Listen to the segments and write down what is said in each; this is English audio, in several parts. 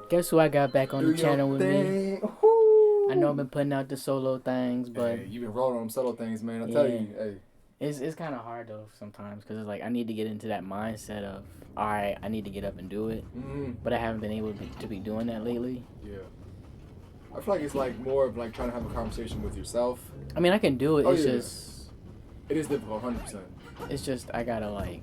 Guess who I got back on Do the your channel with me? thing. Woo. I know I've been putting out the solo things, but Hey, you been rolling on them solo things, man. I tell yeah, you, hey. it's kind of hard though sometimes because it's like I need to get into that mindset of all right, I need to get up and do it, but I haven't been able to be doing that lately. Yeah. I feel like it's like more of like trying to have a conversation with yourself. I mean, I can do it. Oh, It's yeah. just, It is difficult, 100%. it's just I gotta like,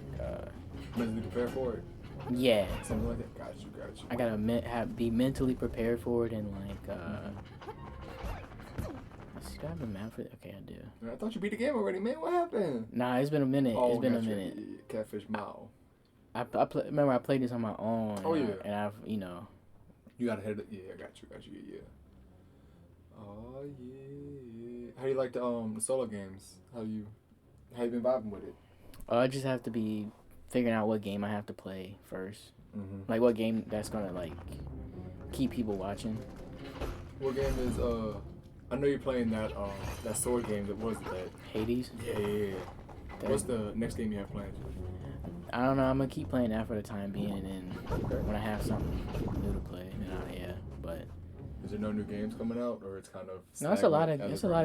Mentally prepare for it. yeah, Something like that. Got you, got you. I gotta be mentally prepared for it and like, do I have a map for it? Okay, I do. Man, I thought you beat the game already, man. What happened? Nah, it's been a minute. Oh, It's been a gotcha. minute. Yeah, Catfish Mile. Remember I played this on my own. Oh, yeah. And I've, you know. You gotta hit it. Yeah, I got you, yeah. Oh, yeah. How you like the solo games? How you been vibing with it? I just have to be figuring out what game I have to play first. Mm-hmm. Like what game that's gonna like keep people watching. What game is I know you're playing that sword game. That was that. Hades. Yeah. What's the next game you have planned? I don't know. I'm gonna keep playing that for the time being, and then when I have something new to play, then yeah. But is there no new games coming out, or it's kind of no, it's a lot of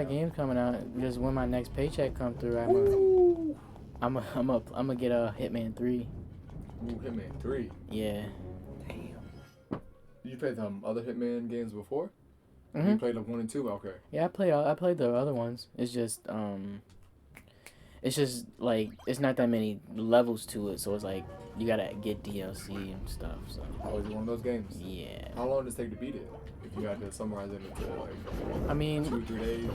games coming out. Just when my next paycheck come through, I'm gonna get a Hitman 3. Ooh, Hitman 3. Yeah. Damn. You played other Hitman games before? Mm-hmm. You played like 1 and 2. Okay. Yeah, I played the other ones. It's just like it's not that many levels to it, so it's like you gotta get DLC and stuff. So. Oh, is it one of those games? Yeah. How long does it take to beat it? If you had to summarize it into like, I mean, 2-3 days.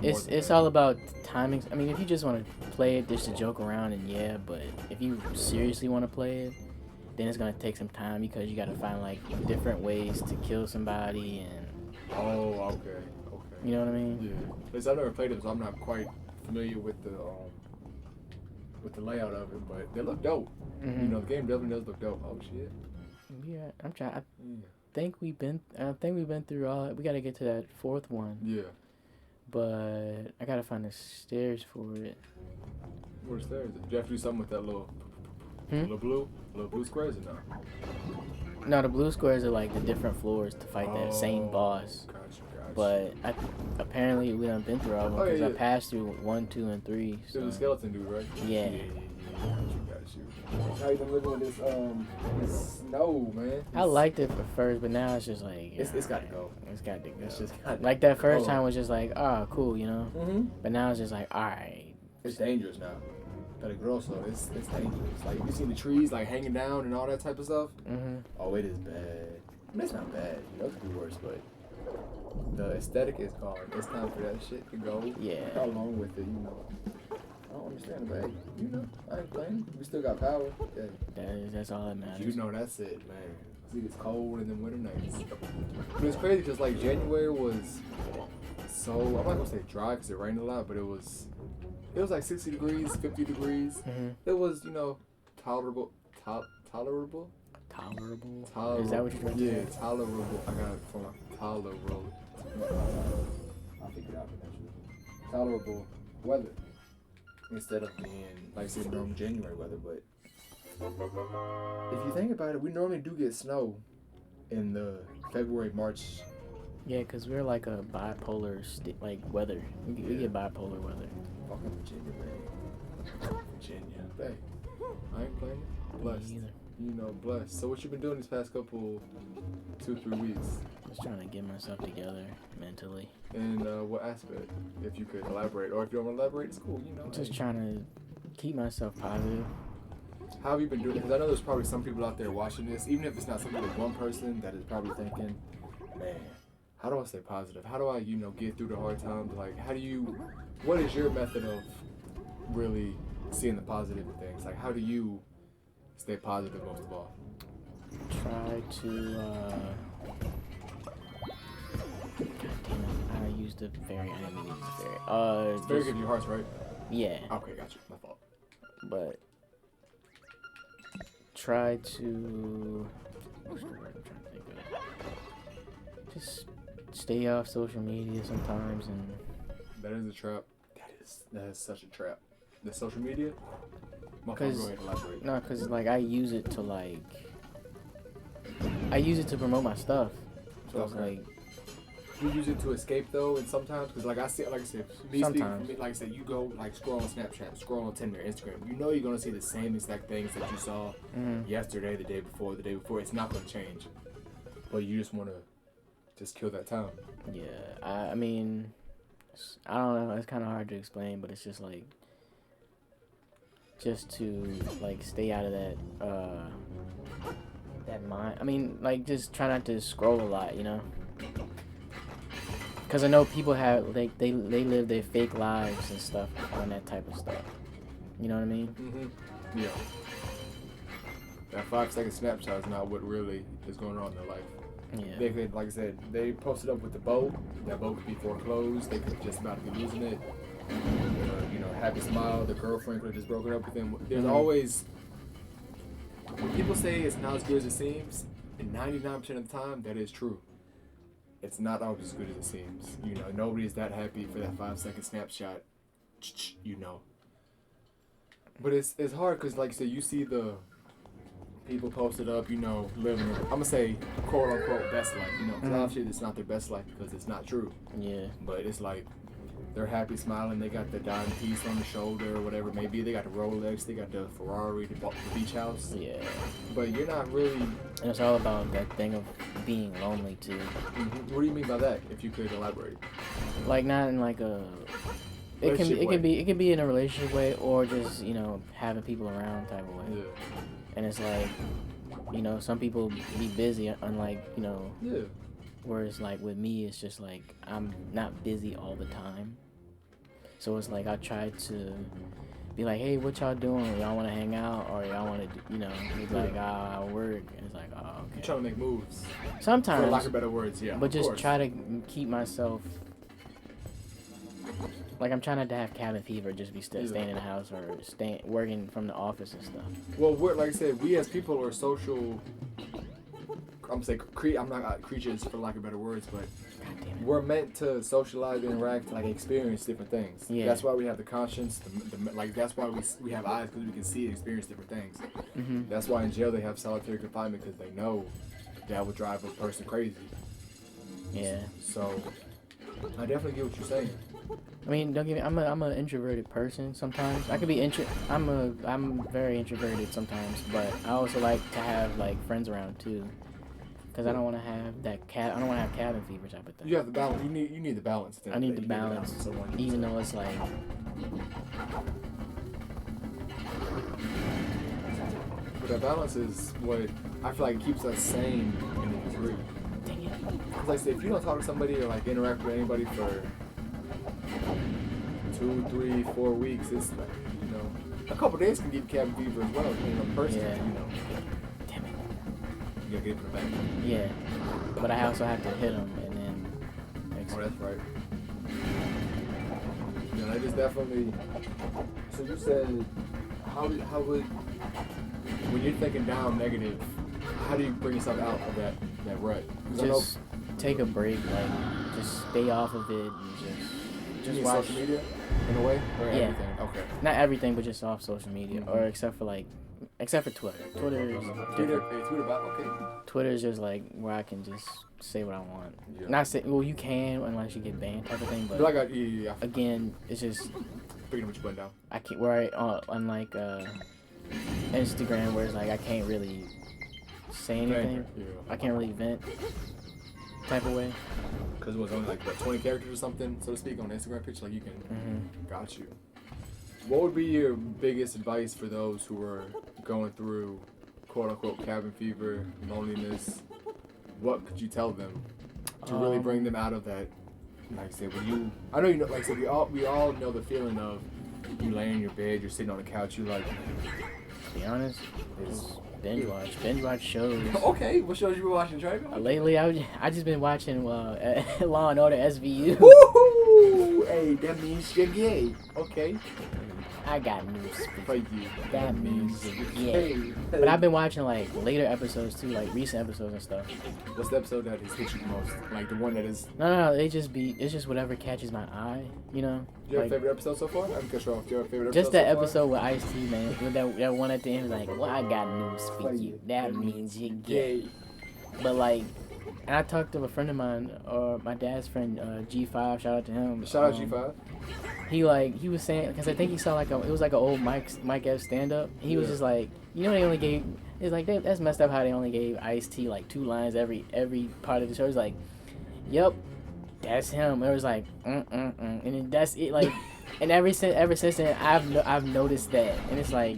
It's all about timings. I mean, if you just want to play it just to joke around, and yeah, but if you seriously want to play it, then it's gonna take some time because you gotta find like different ways to kill somebody and. Oh, okay. You know what I mean? Yeah. Because I've never played it, so I'm not quite familiar with the layout of it, but they look dope. Mm-hmm. You know, the game definitely does look dope. Oh shit. Yeah, I'm trying. I think we've been through all. We gotta get to that fourth one. Yeah. But I gotta find the stairs for it. Where's the stairs? Did you have to do something with that little blue squares or no? No, the blue squares are like the different floors to fight that same boss. Gotcha. But apparently we done been through all of them because yeah. I passed through 1, 2, and 3. So. There's a skeleton dude, right? Yeah. Got you. How you been living with this snow, man? I liked it at first, but now it's just like it's got to go. It's got to go. It's just like that first time was just like, oh, cool, you know. Mm-hmm. But now it's just like, all right. It's dangerous now. Peligroso. It's dangerous. Like you see the trees like hanging down and all that type of stuff. Mm-hmm. Oh, it is bad. I mean, it's not bad. You know, it could be worse, but the aesthetic is gone. It's time for that shit to go. Yeah. Along with it, you know. I don't understand, but hey, you know, I ain't playing. We still got power. Yeah. That's all that matters. You know, that's it, man. See, it's cold and then winter nights. But it's crazy because like January was so, I'm not gonna say dry because it rained a lot, but it was like 60 degrees, 50 degrees. Mm-hmm. It was, you know, tolerable. Tolerable? Is that what you're trying to say? Yeah, tolerable. I got it from tolerable. I'll figure it out eventually. Tolerable weather. Instead of being, like, say, normal January weather. But if you think about it, we normally do get snow in the February, March. Yeah, because we're like a bipolar, weather. We get bipolar weather. Fucking Virginia, man. Virginia. Hey, I ain't playing it. Blessed. Me either. You know, blessed. So what you been doing these past couple 2-3 weeks? Just trying to get myself together mentally. And what aspect? If you could elaborate, or if you don't want to elaborate, it's cool. You know. Just trying to keep myself positive. How have you been doing it? Because I know there's probably some people out there watching this, even if it's not something like one person that is probably thinking, man, how do I stay positive? How do I, you know, get through the hard times? Like, what is your method of really seeing the positive in things? Like, how do you stay positive most of all? Try to, God damn it, I used the fairy. I didn't mean to use the fairy. It's very good your hearts, right? Yeah. Okay, got you. My fault. But try to. What's the word I'm trying to think of? Just stay off social media sometimes, and that is a trap. That is such a trap. The social media. Because like I use it to like I use it to promote my stuff. So it's Okay. like You use it to escape though, and sometimes, because like I said, me speaking for Sometimes. me, like I said, you go like scroll on Snapchat, scroll on Tinder, Instagram. You know you're gonna see the same exact things that you saw yesterday, the day before, the day before. It's not gonna change, but you just wanna just kill that time. yeah. I mean, I don't know. It's kind of hard to explain, but it's just like just to like stay out of that mind. I mean, like just try not to scroll a lot, you know. Because I know people have like they live their fake lives and stuff on that type of stuff. You know what I mean? Mm-hmm. Yeah. That 5-second snapshot is not what really is going on in their life. Yeah. They could, like I said, they posted up with the boat. That boat could be foreclosed. They could just about be losing it. You know, happy smile. The girlfriend could have just broken up with him. There's always, when people say it's not as good as it seems, and 99% of the time, that is true. It's not always as good as it seems. You know, nobody's that happy for that 5-second snapshot. You know. But it's hard because, like I said, you see the people posted up, you know, living, I'm going to say, quote unquote, best life. You know, because obviously it's not their best life because it's not true. Yeah. But it's like, they're happy, smiling. They got the diamond piece on the shoulder or whatever it may be. They got the Rolex. They got the Ferrari, the beach house. Yeah. But you're not really. And it's all about that thing of being lonely too. What do you mean by that? If you could elaborate. Like not in like a. It can be in a relationship way or just having people around type of way. Yeah. And it's like, some people be busy, unlike Yeah. Whereas like with me, it's just like I'm not busy all the time. So it's like I try to be like, hey, what y'all doing? Y'all want to hang out or y'all want to, be like, I work. And it's like, oh, okay. You're trying to make moves. Sometimes. For lack of better words, yeah. But just try to keep myself. Like I'm trying not to have cabin fever, just be staying in the house or working from the office and stuff. Well, like I said, we as people are social. I'm not creatures for lack of better words, but we're meant to socialize, interact, like experience different things. Yeah. That's why we have the conscience. That's why we have eyes because we can see and experience different things. Mm-hmm. That's why in jail they have solitary confinement because they know that would drive a person crazy. Yeah. So I definitely get what you're saying. I mean, don't get me. I'm an introverted person. Sometimes I could be I'm very introverted sometimes, but I also like to have like friends around too. Because I don't want to have I don't want to have cabin fever type of thing. You have the balance. You need the balance. I need the balance, even though it's like. But that balance is what I feel like keeps us sane in a degree. Dang it. Because like I said, if you don't talk to somebody or like interact with anybody for 2, 3, 4 weeks, it's like, a couple days can give cabin fever as well. Person, Yeah. Damn it. You gotta get it for the back. Yeah, but I also have to hit them and then. Oh, that's right. Yeah, that is definitely. So you said, how would when you're thinking down negative, how do you bring yourself out of that rut? Just take a break, like just stay off of it and just watch social media in a way, or Yeah. everything. Okay. not everything, but just off social media, or except for Twitter. Twitter is different. Twitter is just like where I can just say what I want. Yeah. Not say you can unless you get banned type of thing, but Like again, it's just Picking what you put down. I can't unlike Instagram where it's like I can't really say anything. Yeah. I can't really vent type of way. Because it was only like 20 characters or something, so to speak, on the Instagram picture. Like you can. Got you. What would be your biggest advice for those who are going through quote unquote cabin fever, loneliness? What could you tell them to really bring them out of that? Like I said, I know like I said, we all know the feeling of you laying in your bed, you're sitting on the couch, you like. To be honest, it's binge watch shows. Okay, what shows you been watching, Travin? Lately, I just been watching Law and Order SVU. Woohoo! Hey, that means you're gay. Okay. I got news For you. That means you're gay. Hey. But I've been watching like later episodes too, like recent episodes and stuff. What's the episode that has hit you the most? Like the one that is. No, it's just whatever catches my eye, Do you have a favorite episode so far? I can cut you off. Do you have a favorite episode? Just that so far? episode with Ice-T, man. With that one at the end was like, well, I got news for you. That means you're gay. But like, and I talked to a friend of mine, or my dad's friend, G5. Shout out to him. Shout out G5. He was saying, because I think he saw like it was like an old Mike F stand up. He was just like, they only gave. It's like that's messed up how they only gave Ice-T like 2 lines every part of the show. It's like, yep, that's him. It was like, and then that's it. Like, and ever since then, I've noticed that, and it's like,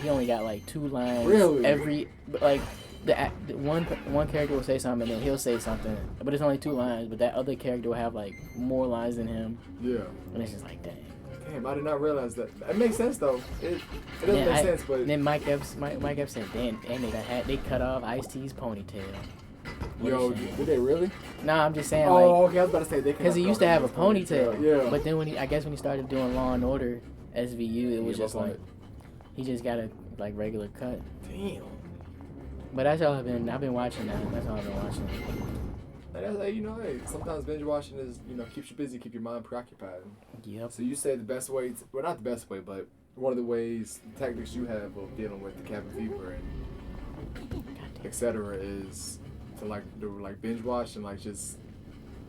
he only got like 2 lines every like. The one character will say something, and then he'll say something, but it's only 2 lines. But that other character will have like more lines than him. Yeah. And it's just like, dang. Damn, I did not realize that. It makes sense though. It doesn't make sense, but then Mike Epps said, "Damn, they cut off Ice-T's ponytail." Yo, did they really? Nah, I'm just saying. Oh, okay. I was about to say they. Because he used to have a ponytail. Yeah. But then when he started doing Law and Order SVU, it was just like he just got a like regular cut. Damn. But that's all I've been watching that. That's all I've been watching. And that's, hey, sometimes binge watching is, keeps you busy, keep your mind preoccupied. Yep. So you say the best way, well, not the best way, but one of the ways, the tactics you have of dealing with the cabin fever and etc. is to do binge watch and just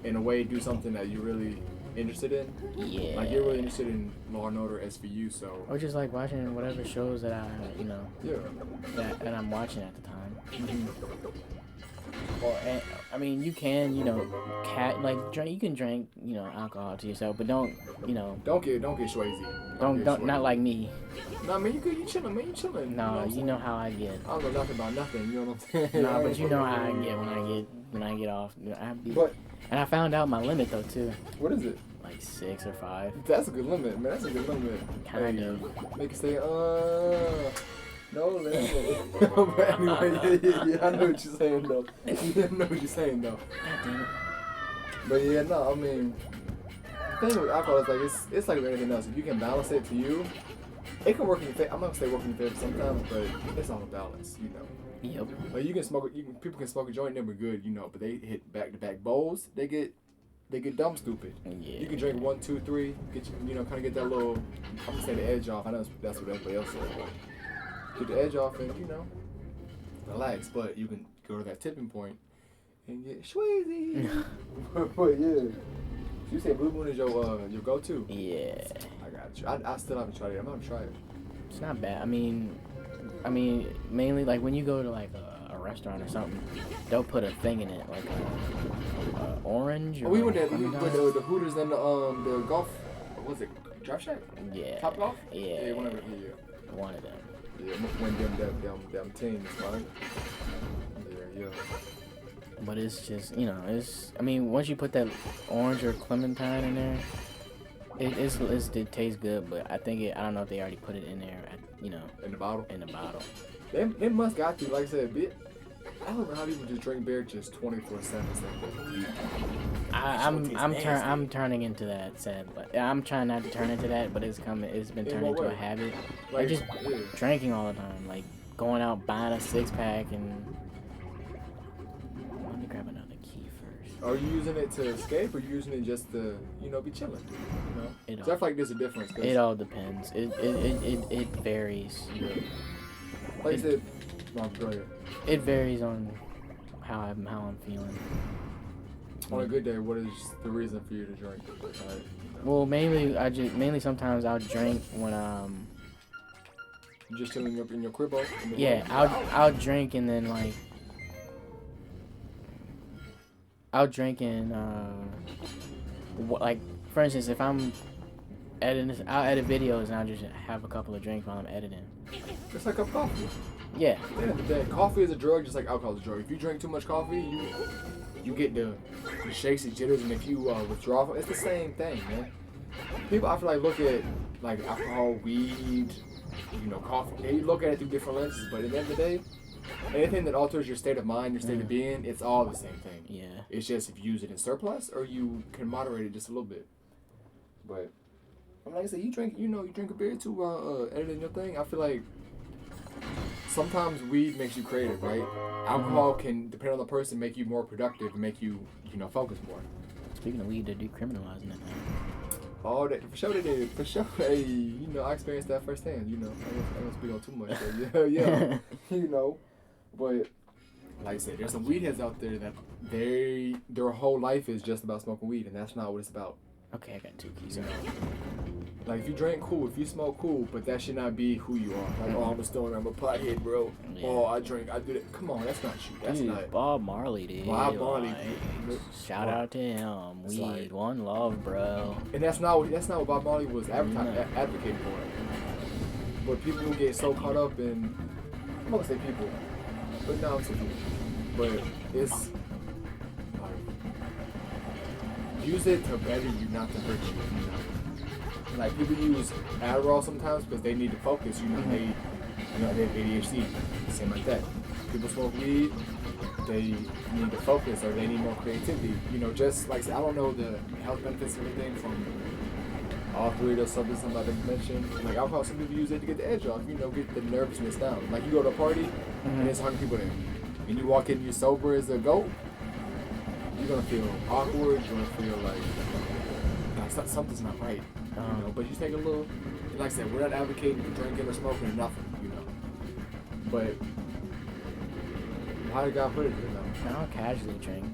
in a way do something that you're really interested in. Yeah. Like you're really interested in Law and Order SVU, so. Or just watching whatever shows that I, Yeah. that I'm watching at the time. Mm-hmm. Or I mean, you can, drink. You can drink, alcohol to yourself, but don't get Swayze. Don't not like me. No, man, you chilling, man. You chilling. No, you know how I get. I don't know nothing about nothing. You know what I'm saying? No, but you know how I get when I get off. And I found out my limit though too. What is it? Like 6 or 5. That's a good limit, man. That's a good limit. Kind of. Make it say, no, but anyway, yeah, I know what you're saying though. God damn it. But yeah, no, I mean, the thing with alcohol is it's like anything else. If you can balance it to you, it can work in your favor. I'm not gonna say work in your favor sometimes, but it's all a balance, Yep. Like you can smoke, people can smoke a joint, and they're good, but they hit back-to-back bowls, they get dumb stupid. Yeah. You can drink 1, 2, 3, get kind of get that little, I'm gonna say the edge off. I know that's what everybody else says, but get the edge off and relax. But you can go to that tipping point and get Swayze. But yeah, you say Blue Moon is your go-to. Yeah. I got you. I still haven't tried it. I'm gonna try it. It's not bad. I mean, mainly when you go to a restaurant or something, they'll put a thing in it like a orange. Or we went there. We went to the Hooters and the golf. What was it? Drive Shack? Yeah. Top Golf? Yeah. One of them. Yeah, when them teams, right? Yeah. But it's just, once you put that orange or clementine in there, it tastes good. But I don't know if they already put it in there, in the bottle. They must got to, like I said, I don't know how people just drink beer just 24/7. I'm turning into that, sad, but I'm trying not to turn into that, but it's been turning into a habit. Like just drinking all the time, like going out buying a 6-pack and. Let me grab another key first. Are you using it to escape, or you using it just to be chilling? I feel like there's a difference. It all depends. It varies. Like I said, no, go ahead. It varies on how I'm feeling. On a good day, what is the reason for you to drink? Well, mainly sometimes I'll drink when you just chilling up in your crib. Yeah, I'll drink and then I'll drink and for instance, if I'm editing, I'll edit videos and I'll just have a couple of drinks while I'm editing. Just like a coffee. Yeah. At the end of the day, coffee is a drug, just like alcohol is a drug. If you drink too much coffee, you get the shakes and jitters, and if you withdraw, it's the same thing, man. People, I feel like, look at alcohol, weed, coffee. They look at it through different lenses, but at the end of the day, anything that alters your state of mind, your state of being, it's all the same thing. Yeah. It's just if you use it in surplus or you can moderate it just a little bit. But like I said, you drink a beer too while editing your thing. I feel like sometimes weed makes you creative, right? Alcohol can, depending on the person, make you more productive and make you, focus more. Speaking of weed, they do criminalizing it now. Oh, for sure they did. For sure. Hey, I experienced that firsthand. I don't speak on too much. So yeah. But like I said, there's some weed heads out there that their whole life is just about smoking weed, and that's not what it's about. Okay, I got 2 keys. Like, if you drink, cool. If you smoke, cool. But that should not be who you are. Like, oh, I'm a stoner. I'm a pothead, bro. Yeah. Oh, I drink. I do that. Come on, that's not you. That's Dude, not. Bob Marley, dude. Bob Marley. Like, shout out to him. It's Weed, like- one love, bro. And that's not what Bob Marley was advocating for. But people get so caught up in. I'm not gonna say people, but no, I'm saying people. But it's like, use it to better you, not to hurt you. You know? Like, people use Adderall sometimes because they need to focus. You know, they have ADHD, same like that. People smoke weed, they need to focus or they need more creativity. You know, just like I don't know the health benefits of anything from all 3 of those substances I'm about to mention. Like alcohol, some people use it to get the edge off. You know, get the nervousness down. Like you go to a party and there's 100 people there, and you walk in, you're sober as a goat. You're gonna feel awkward. You're gonna feel like something's not right. You know, but you take a little. Like I said, we're not advocating for drinking or smoking or nothing. You know, but how did God put it? You know, I don't casually drink.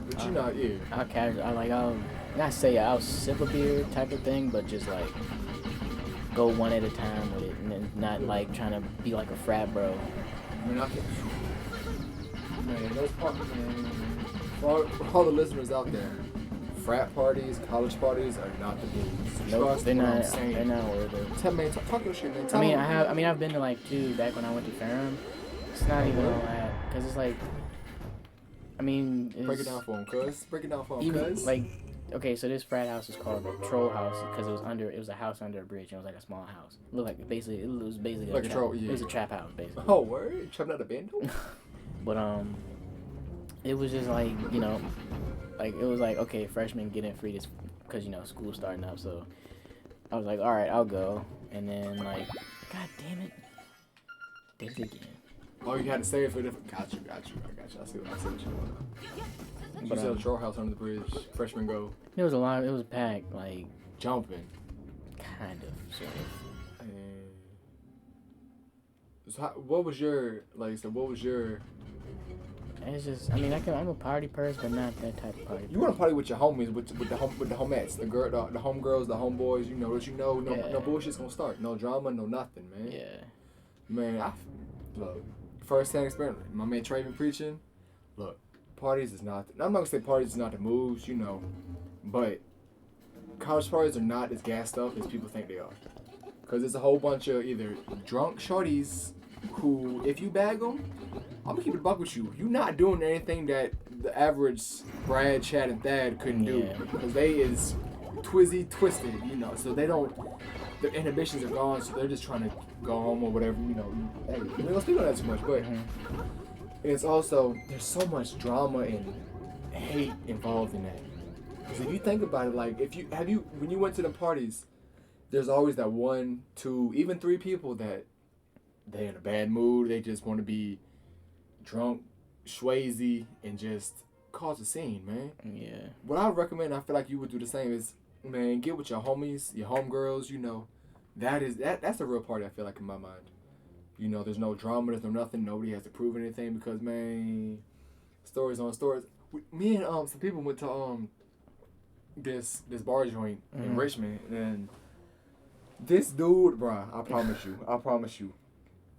but you know, yeah. I'll casually, I'll not say I'll sip a beer type of thing, but just like go one at a time with it, and then not like trying to be like a frat bro. I mean, I can. Man, those parties, man. For all the listeners out there, frat parties, college parties are not the blues. Nope, Trust they're what I'm not. saying. They're not worth it. Tell man, talk your shit, man. I Tell mean, them. I've been to like 2 back when I went to Ferrum. It's not even all that, cause it's like, I mean, it's, Break it down for him, cuz. Break it down for him, even cuz. like, okay, so this frat house is called the Troll House because it was a house under a bridge. And it was like a small house. It looked like it was basically Like a trap, troll, yeah. It was a trap house basically. Oh, word? Trapping out a bando? But it was just like, you know, like it was like, okay, freshmen getting free this because you know school's starting up. So I was like, all right, I'll go. And then like, god damn it, did it again. Oh, you had to say it for different. Got you. I got you. I see what you want. You But, said a troll house under the bridge. Freshmen go It was a lot. It was packed, like jumping. kind of, sort of. And so what was your What was your? It's just, I mean, I'm a party person, but not that type of party. You want to party with your homies, with the homettes, the homegirls, the homeboys. You know that no Yeah. bullshit's gonna start, no drama, no nothing, man. Yeah. Man, look, first-hand experience. My man Travin preaching. Look, parties is not. I'm not gonna say parties is not the moves, you know, but college parties are not as gassed up as people think they are. Cause it's a whole bunch of either drunk shorties who, if you bag them, I'm gonna keep it a buck with you. You're not doing anything that the average Brad, Chad, and Thad couldn't do. Yeah. Because they is twisted, you know. So they don't. Their inhibitions are gone, so they're just trying to go home or whatever, you know. Hey, we don't speak on that too much, but it's also there's so much drama and hate involved in that. Because if you think about it, like when you went to the parties, there's always that 1, 2, even 3 people that they're in a bad mood. They just want to be drunk, schwazy, and just cause a scene, man. Yeah. What I would recommend, I feel like you would do the same, is, man, get with your homies, your homegirls, you know. That's a real party, I feel like, in my mind. You know, there's no drama, there's no nothing, nobody has to prove anything because, man, stories on stories. Me and some people went to this bar joint in Richmond, and this dude, bruh, I promise you.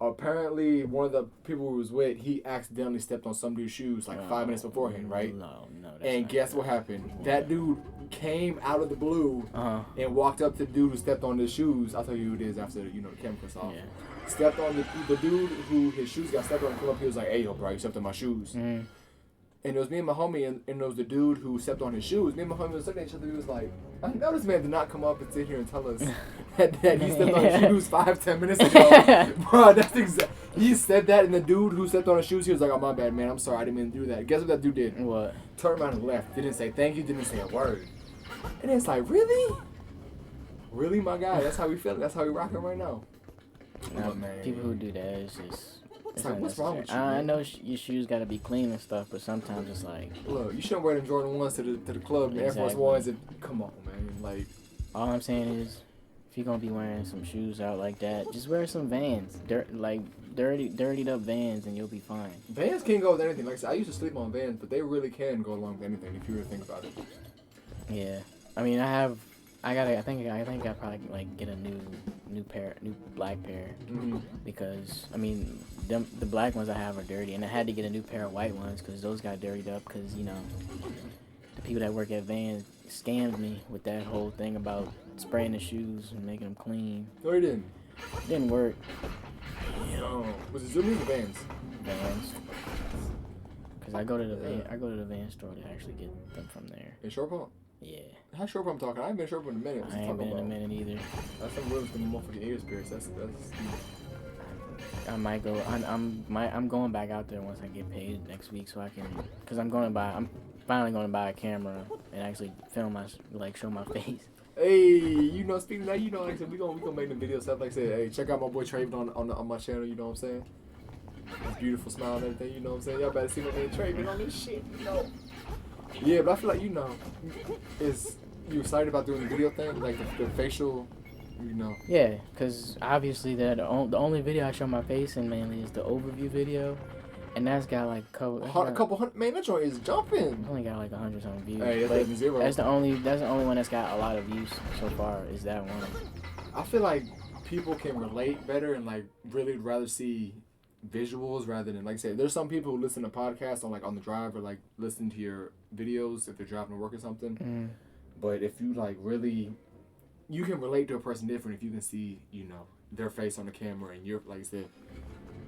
Apparently, one of the people who was with, he accidentally stepped on some dude's shoes like 5 minutes beforehand, right? No. And guess what happened? That dude came out of the blue and walked up to the dude who stepped on his shoes. I'll tell you who it is after the camera cuts off. Yeah. Stepped on the dude who his shoes got stepped on. Come up, he was like, "Hey, yo, bro, you stepped on my shoes." And it was me and my homie, and it was the dude who stepped on his shoes. Me and my homie was looking at each other. He was like, I know this man did not come up and sit here and tell us that he stepped on his shoes 5-10 minutes ago. Bro, that's exact. He said that, and the dude who stepped on his shoes, he was like, "Oh, my bad, man. I'm sorry. I didn't mean to do that." Guess what that dude did? What? Turned around and left. Didn't say thank you. Didn't say a word. And it's like, really? Really, my guy? That's how we feeling. That's how we rocking right now. Nah, man. people who do that is just. It's like, what's wrong with you, I man? know your shoes got to be clean and stuff, but sometimes it's like. Look, you shouldn't wear them Jordan 1s to the club, the Air Force Exactly. 1s. And come on, man. Like, All I'm saying is, if you're gonna be wearing some shoes out like that, just wear some Vans. dirtied up Vans, and you'll be fine. Vans can go with anything. Like I said, I used to sleep on Vans, but they really can go along with anything if you really think about it. Yeah, I mean, I think I probably like get a new black pair because I mean the black ones I have are dirty, and I had to get a new pair of white ones because those got dirtied up because you know the people that work at Vans scammed me with that whole thing about spraying the shoes and making them clean. No, it didn't. Didn't work. Oh, was it Zoomies or Vans? Vans. Because I go to the Vans store to actually get them from there. In Short Pump? Yeah. How Short Pump talking? I ain't been Short Pump in a minute. What's I he ain't been talking in a about? minute either. That's some rooms for the motherfucking ear spirits. That's I might go. I'm going back out there once I get paid next week, so I can. Cause I'm finally going to buy a camera and actually film show my face. Hey, you know, speaking of that, you know, like I said, we gonna make the video stuff. Like I said, hey, check out my boy Travin on my channel. You know what I'm saying? His beautiful smile and everything. You know what I'm saying? Y'all better see my man Travin on this shit. You know. Yeah, but I feel like you know, you excited about doing the video thing, like the facial, you know. Yeah, cause obviously the only video I show my face in mainly is the overview video, and that's got like a couple hundred. Man, that joint is jumping. Only got like 100 something views. Hey, that's zero. That's the only one that's got a lot of views so far. Is that one? I feel like people can relate better and like really rather see visuals rather than like I said. There's some people who listen to podcasts on the drive or like listen to your videos if they're driving to work or something. But if you like really, you can relate to a person different if you can see, you know, their face on the camera and you're like I said,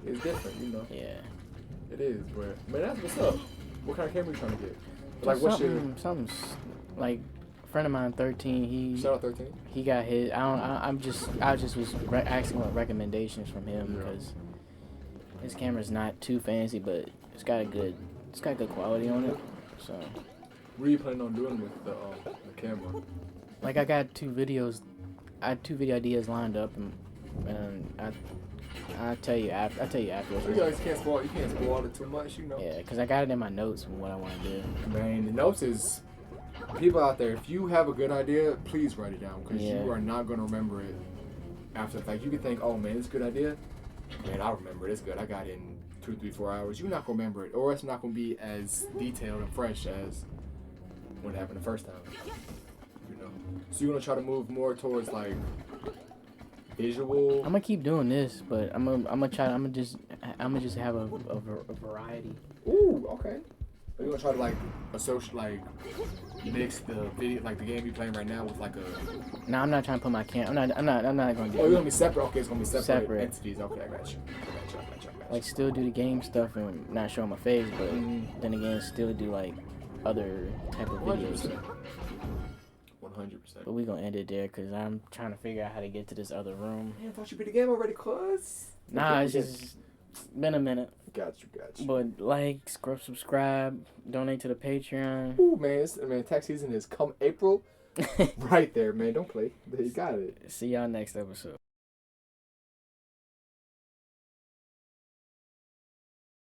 it's different, you know. Yeah. It is, but man, that's what's up. What kind of camera you trying to get? Like what's something like a friend of mine, 13. Shout out 13. He got his. I just was asking what recommendations from him because his camera's not too fancy, but it's got good quality on it. So. What are you planning on doing with the camera? Like I got two video ideas lined up, and I'll tell you afterwards. You guys can't spoil it too much, you know. Yeah, because I got it in my notes from what I want to do. Man, the notes is people out there. If you have a good idea, please write it down because you are not gonna remember it after the fact. You can think, oh man, it's a good idea. Man, I remember it. It's good. I got it in 2, 3, 4 hours. You're not gonna remember it, or it's not gonna be as detailed and fresh as when it happened the first time. You know. So you're gonna try to move more towards like visual. I'm gonna keep doing this, but I'm gonna just have a variety. Ooh, okay. Are you gonna try to like mix the video, like the game you're playing right now, with like a? No, I'm not trying to put my I'm not gonna do. Oh, you're gonna be separate. Okay, it's gonna be separate. Entities. Okay, I got you. Like still do the game stuff and not show my face, but then again still do like other type of videos. 100%. But we gonna end it there because I'm trying to figure out how to get to this other room. Man, I thought you beat the game already, cuz. Nah, it's just been a minute. Got you. But like, subscribe, donate to the Patreon. Ooh, man, tax season is come April. Right there, man. Don't play. You got it. See y'all next episode.